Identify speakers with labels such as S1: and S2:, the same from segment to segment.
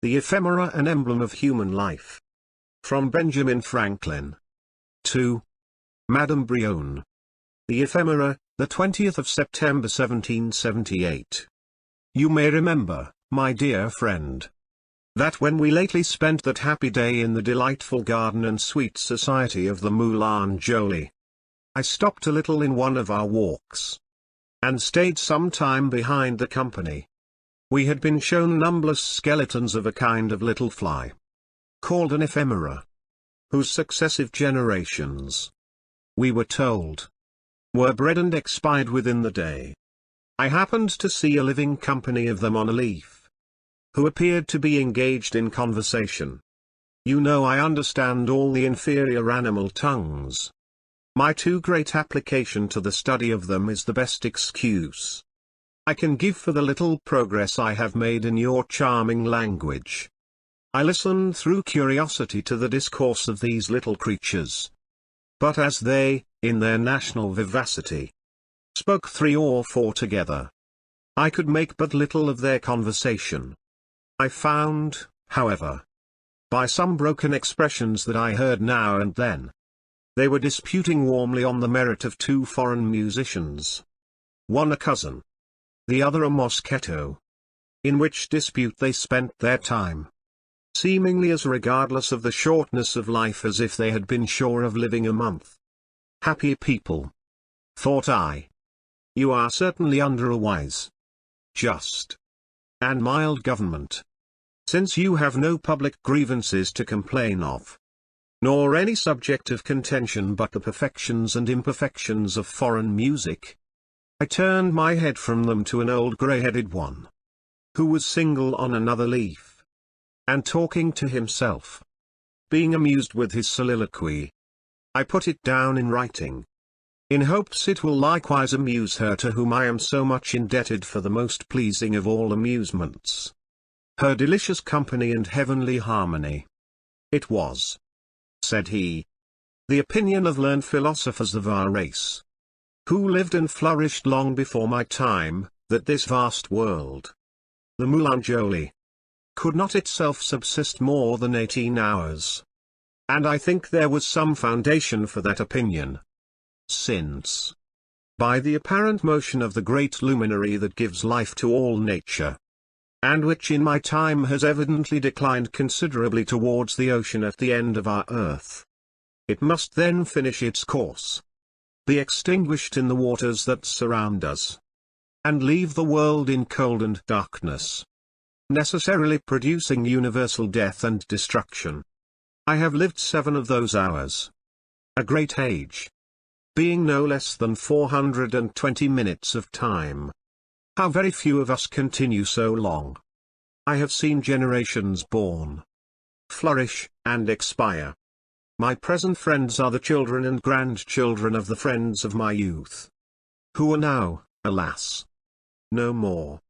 S1: The Ephemera, an Emblem of Human Life. From Benjamin Franklin. 2. Madame Brionne. The Ephemera, the 20th of September 1778. You may remember, my dear friend, that when we lately spent that happy day in the delightful garden and sweet society of the Moulin Joly, I stopped a little in one of our walks, and stayed some time behind the company. We had been shown numberless skeletons of a kind of little fly, called an ephemera, whose successive generations, we were told, were bred and expired within the day. I happened to see a living company of them on a leaf, who appeared to be engaged in conversation. You know I understand all the inferior animal tongues. My too great application to the study of them is the best excuse I can give for the little progress I have made in your charming language. I listened through curiosity to the discourse of these little creatures. But as they, in their national vivacity, spoke 3 or 4 together, I could make but little of their conversation. I found, however, by some broken expressions that I heard now and then, they were disputing warmly on the merit of 2 foreign musicians, one a cousin, the other a Mosquito, in which dispute they spent their time, seemingly as regardless of the shortness of life as if they had been sure of living a month. Happy people, thought I. You are certainly under a wise, just, and mild government, since you have no public grievances to complain of, nor any subject of contention but the perfections and imperfections of foreign music. I turned my head from them to an old grey-headed one, who was single on another leaf, and talking to himself. Being amused with his soliloquy, I put it down in writing, in hopes it will likewise amuse her to whom I am so much indebted for the most pleasing of all amusements, her delicious company and heavenly harmony. It was, said he, the opinion of learned philosophers of our race, who lived and flourished long before my time, that this vast world, the Moulin Joly, could not itself subsist more than 18 hours. And I think there was some foundation for that opinion, since, by the apparent motion of the great luminary that gives life to all nature, and which in my time has evidently declined considerably towards the ocean at the end of our earth, it must then finish its course, be extinguished in the waters that surround us, and leave the world in cold and darkness, necessarily producing universal death and destruction. I have lived 7 of those hours, a great age, being no less than 420 minutes of time. How very few of us continue so long. I have seen generations born, flourish, and expire. My present friends are the children and grandchildren of the friends of my youth, who are now, alas, no more.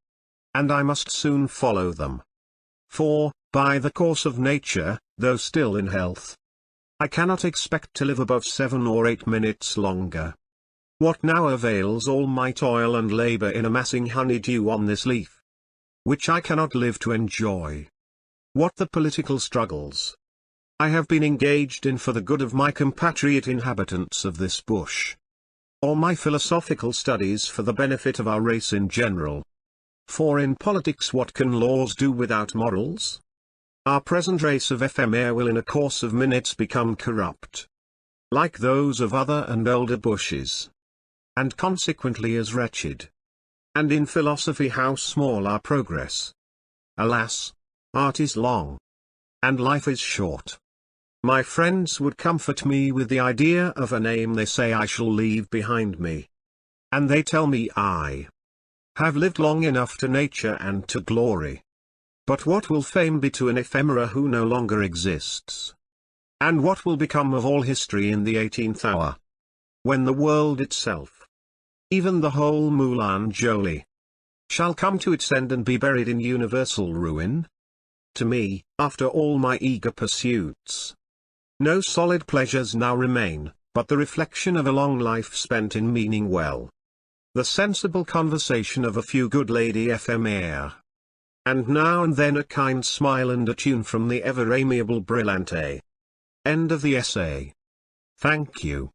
S1: And I must soon follow them. For, by the course of nature, though still in health, I cannot expect to live above 7 or 8 minutes longer. What now avails all my toil and labor in amassing honeydew on this leaf, which I cannot live to enjoy? What the political struggles I have been engaged in for the good of my compatriot inhabitants of this bush, or my philosophical studies for the benefit of our race in general? For in politics what can laws do without morals? Our present race of ephemera will in a course of minutes become corrupt, like those of other and older bushes, and consequently as wretched. And in philosophy how small our progress! Alas, art is long, and life is short. My friends would comfort me with the idea of a name they say I shall leave behind me. And they tell me I have lived long enough to nature and to glory. But what will fame be to an ephemera who no longer exists? And what will become of all history in the 18th hour, when the world itself, even the whole Moulin Joly, shall come to its end and be buried in universal ruin? To me, after all my eager pursuits, no solid pleasures now remain, but the reflection of a long life spent in meaning well, the sensible conversation of a few good lady ephemera, and now and then a kind smile and a tune from the ever amiable Brillante. End of the essay. Thank you.